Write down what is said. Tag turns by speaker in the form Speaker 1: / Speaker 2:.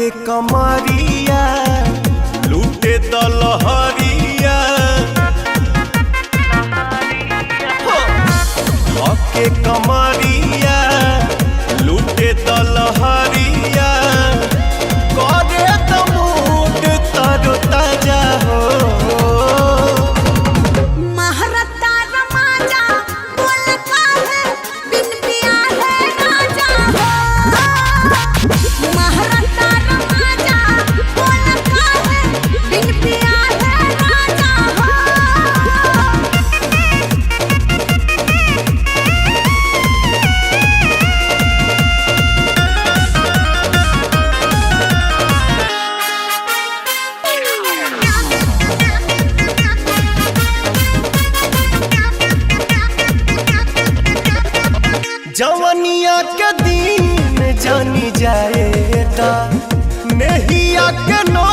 Speaker 1: के कमरिया लूटे दलहरिया के कमरिया लूटे दलहरिया करे तमूट तरो ताजा हो
Speaker 2: महरता रमाजा बोल काहे बिन पिया है राजा हो महरता रमाजा बोल काहे बिन पिया है राजा हो।
Speaker 1: जवनिया के दिन जानी जाएता नहिया के नो